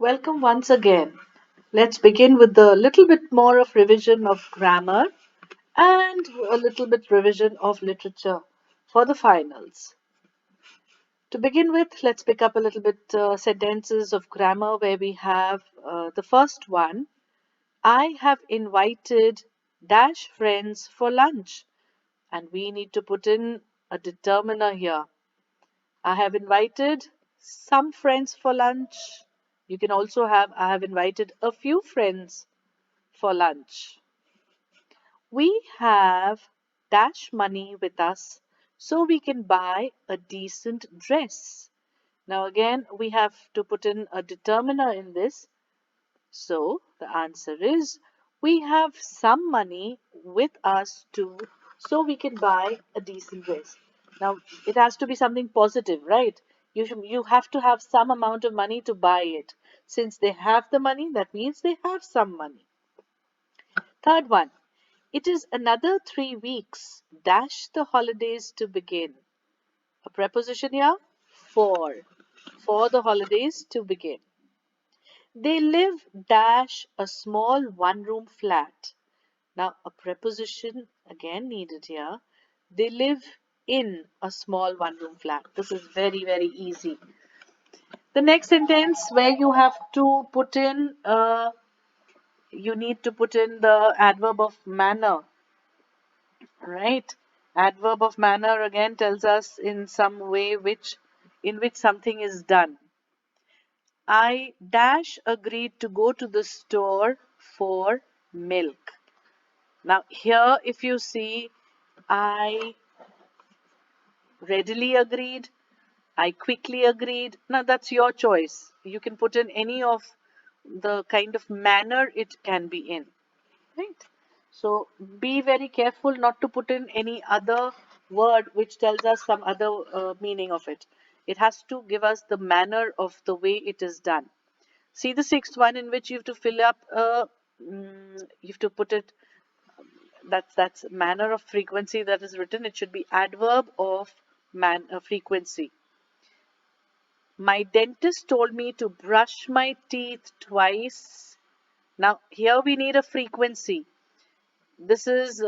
Welcome once again. Let's begin with a little bit more of revision of grammar and a little bit revision of literature for the finals. To begin with, let's pick up a little bit sentences of grammar where we have the first one. I have invited dash friends for lunch, and we need to put in a determiner here. I have invited some friends for lunch. You can also have I have invited a few friends for lunch. We have dash money with us so we can buy a decent dress. Now again, we have to put in a determiner in this. So the answer is we have some money with us too so we can buy a decent dress. Now it has to be something positive, right? You have to have some amount of money to buy it. Since they have the money, that means they have some money. Third one. It is another 3 weeks dash the holidays to begin. A preposition here for the holidays to begin. They live dash a small one-room flat. Now a preposition again needed here. They live in a small one-room flat. This is very easy. The next sentence where you have to put in you need to put in the adverb of manner. Right. Adverb of manner again tells us in some way in which something is done. I dash agreed to go to the store for milk. Now here if you see I readily agreed, I quickly agreed. Now that's your choice. You can put in any of the kind of manner it can be in. Right? So be very careful not to put in any other word which tells us some other meaning of it. It has to give us the manner of the way it is done. See the sixth one in which you have to fill up, you have to put it, that's manner of frequency that is written. It should be adverb of frequency. My dentist told me to brush my teeth twice. Now here we need a frequency. This is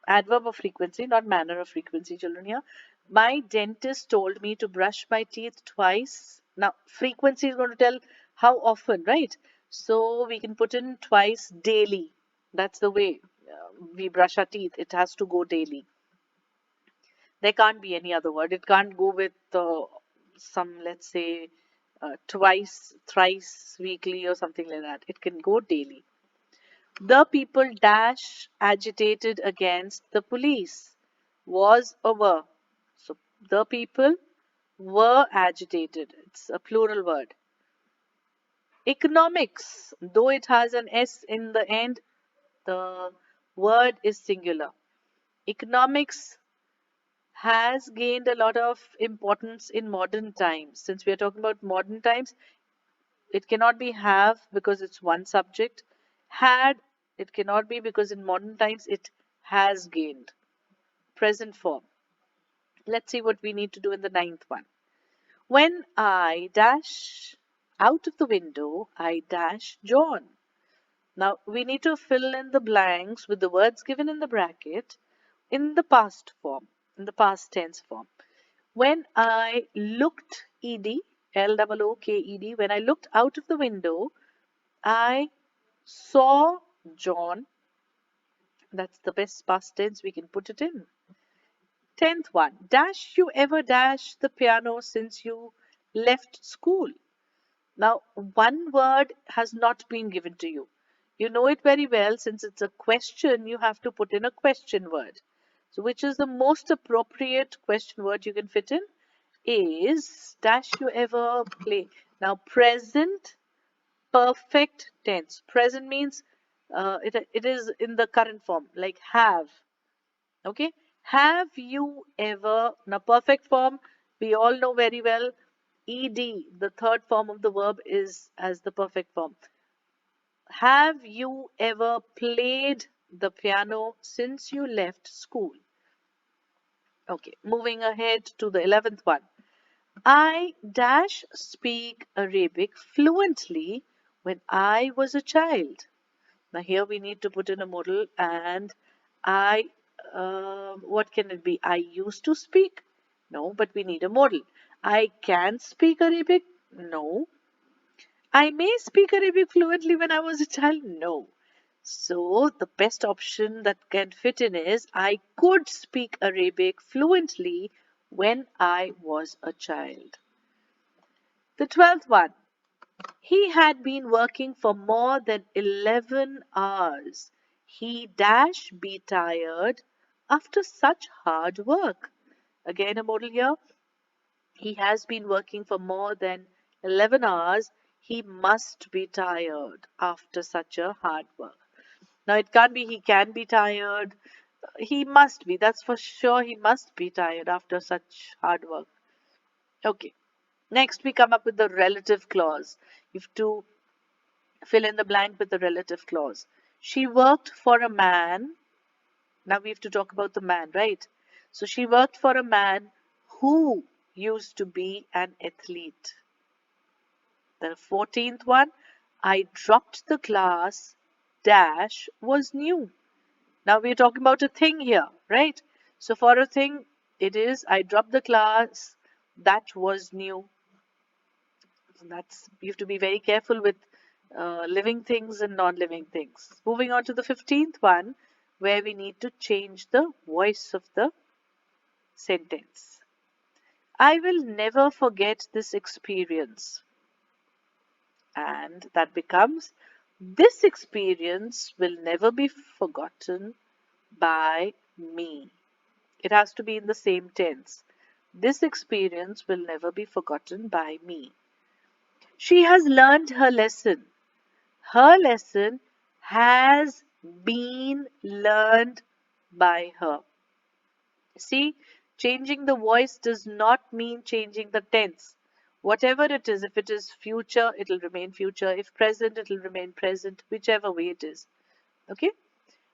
adverb of frequency, not manner of frequency, children here. My dentist told me to brush my teeth twice. Now, frequency is going to tell how often, right? So we can put in twice daily. That's the way we brush our teeth. It has to go daily. There can't be any other word. It can't go with some, let's say, twice, thrice weekly or something like that. It can go daily. The people dash agitated against the police was a were. So the people were agitated. It's a plural word. Economics, though it has an S in the end, the word is singular. Economics has gained a lot of importance in modern times. Since we are talking about modern times, it cannot be have because it's one subject. Had, it cannot be because in modern times it has gained. Present form. Let's see what we need to do in the ninth one. When I dash out of the window, I dash John. Now we need to fill in the blanks with the words given in the bracket in the past form, in the past tense form. When I looked, ed, Looked, when I looked out of the window, I saw John. That's the best past tense we can put it in. 10th one. Dash you ever dash the piano since you left school? Now, one word has not been given to you. You know it very well. Since it's a question, you have to put in a question word. So, which is the most appropriate question word you can fit in? Is dash you ever play? Now, present perfect tense. Present means it is in the current form, like have. Okay, have you ever? Now, perfect form, we all know very well. Ed, the third form of the verb, is as the perfect form. Have you ever played the piano since you left school? Okay, moving ahead to the 11th one. I dash speak Arabic fluently when I was a child. Now here we need to put in a modal and I, what can it be? I used to speak? No, but we need a modal. I can speak Arabic? No. I may speak Arabic fluently when I was a child? No. So the best option that can fit in is I could speak Arabic fluently when I was a child. The 12th one. He had been working for more than 11 hours. He dash be tired after such hard work. Again, a modal here. He has been working for more than 11 hours. He must be tired after such a hard work. Now, it can't be he can be tired. He must be. That's for sure. He must be tired after such hard work. Okay. Next, we come up with the relative clause. You have to fill in the blank with the relative clause. She worked for a man. Now we have to talk about the man, right? So she worked for a man who used to be an athlete. The 14th one, I dropped the class, dash was new. Now we're talking about a thing here, right? So for a thing, it is I dropped the class, that was new. That's you have to be very careful with living things and non-living things. Moving on to the 15th one, where we need to change the voice of the sentence. I will never forget this experience. And that becomes, this experience will never be forgotten by me. It has to be in the same tense. This experience will never be forgotten by me. She has learned her lesson. Her lesson has been learned by her. See, changing the voice does not mean changing the tense. Whatever it is, if it is future, it'll remain future. If present, it'll remain present, whichever way it is. Okay?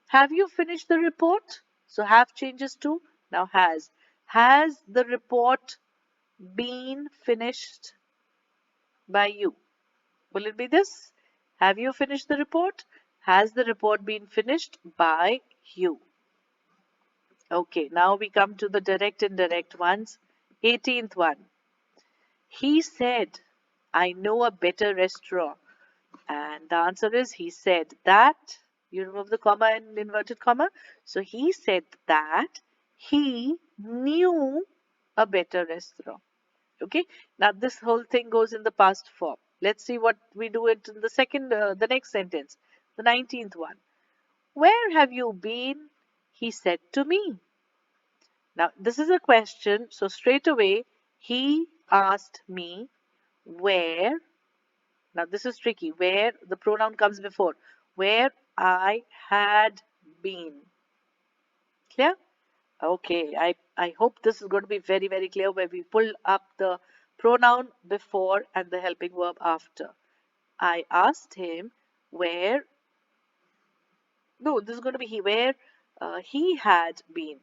Have you finished the report? So have changes to now has. Has the report been finished by you? Will it be this? Have you finished the report? Has the report been finished by you? Okay, now we come to the direct and indirect ones. 18th one. He said, I know a better restaurant. And the answer is he said that. You remove the comma and inverted comma. So he said that he knew a better restaurant. Okay. Now this whole thing goes in the past form. Let's see what we do it in the next sentence. The 19th one. Where have you been? He said to me. Now this is a question. So straight away, he asked me where. Now this is tricky. Where the pronoun comes before. Where I had been. Clear? Okay, I hope this is going to be very, very clear where we pull up the pronoun before and the helping verb after. I asked him where, no, this is going to be he, where he had been.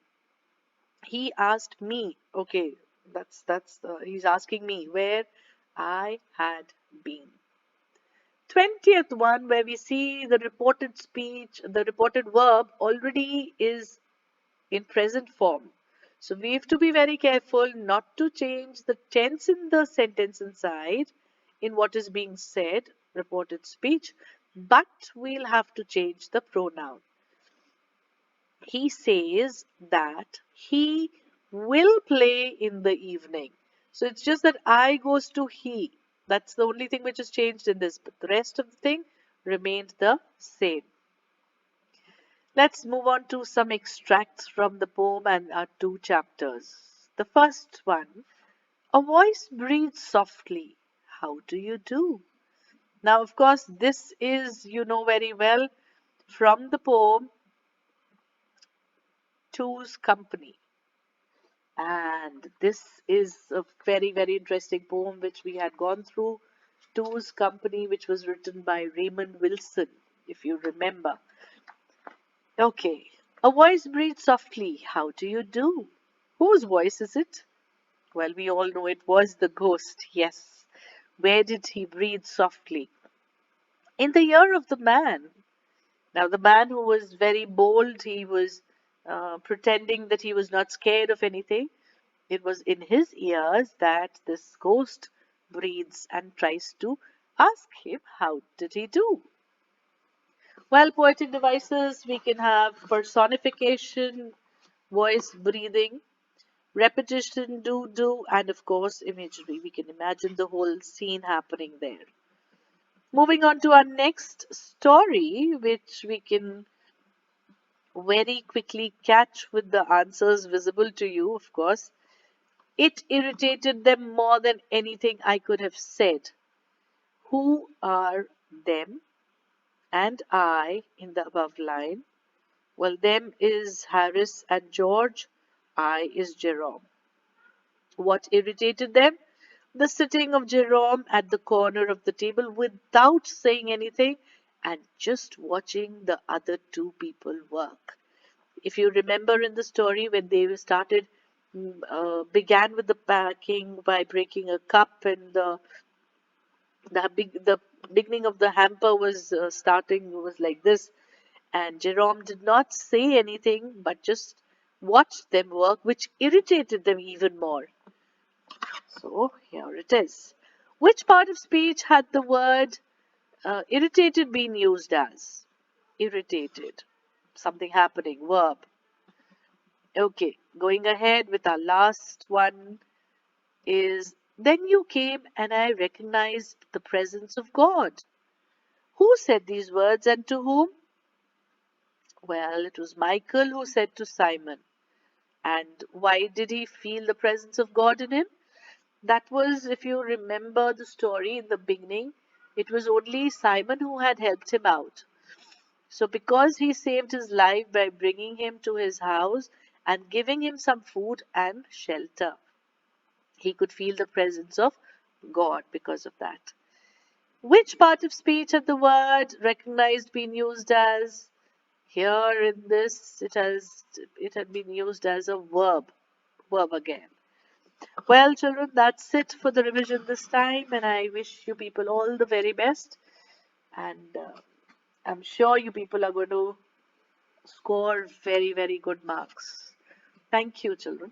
He asked me, okay, he's asking me where I had been. 20th one where we see the reported speech, the reported verb already is in present form. So we have to be very careful not to change the tense in the sentence inside in what is being said, reported speech, but we'll have to change the pronoun. He says that he will play in the evening. So it's just that I goes to he. That's the only thing which is changed in this, but the rest of the thing remained the same. Let's move on to some extracts from the poem and our two chapters. The first one, a voice breathes softly. How do you do? Now, of course, this is, you know very well, from the poem Two's Company. And this is a very, very interesting poem which we had gone through. Two's Company, which was written by Raymond Wilson, if you remember. Okay. A voice breathes softly. How do you do? Whose voice is it? Well, we all know it was the ghost, yes. Where did he breathe softly? In the ear of the man. Now, the man who was very bold, he was pretending that he was not scared of anything. It was in his ears that this ghost breathes and tries to ask him, how did he do? Well, poetic devices, we can have personification, voice breathing, repetition, do, and of course, imagery. We can imagine the whole scene happening there. Moving on to our next story, which we can very quickly catch with the answers visible to you, of course. It irritated them more than anything I could have said. Who are them and I in the above line? Well, them is Harris and George. I is Jerome. What irritated them? The sitting of Jerome at the corner of the table without saying anything and just watching the other two people work. If you remember in the story when they started, began with the packing by breaking a cup, and the beginning of the hamper was starting was like this, and Jerome did not say anything but just watched them work, which irritated them even more. So here it is. Which part of speech had the word irritated been used as? Irritated. Something happening. Verb. Okay, going ahead with our last one is then you came and I recognized the presence of God. Who said these words and to whom? Well, it was Michael who said to Simon. And why did he feel the presence of God in him? That was, if you remember the story in the beginning, it was only Simon who had helped him out. So, because he saved his life by bringing him to his house and giving him some food and shelter, he could feel the presence of God because of that. Which part of speech had the word recognized been used as? Here in this, it had been used as a verb again. Well, children, that's it for the revision this time, and I wish you people all the very best. And I'm sure you people are going to score very, very good marks. Thank you, children.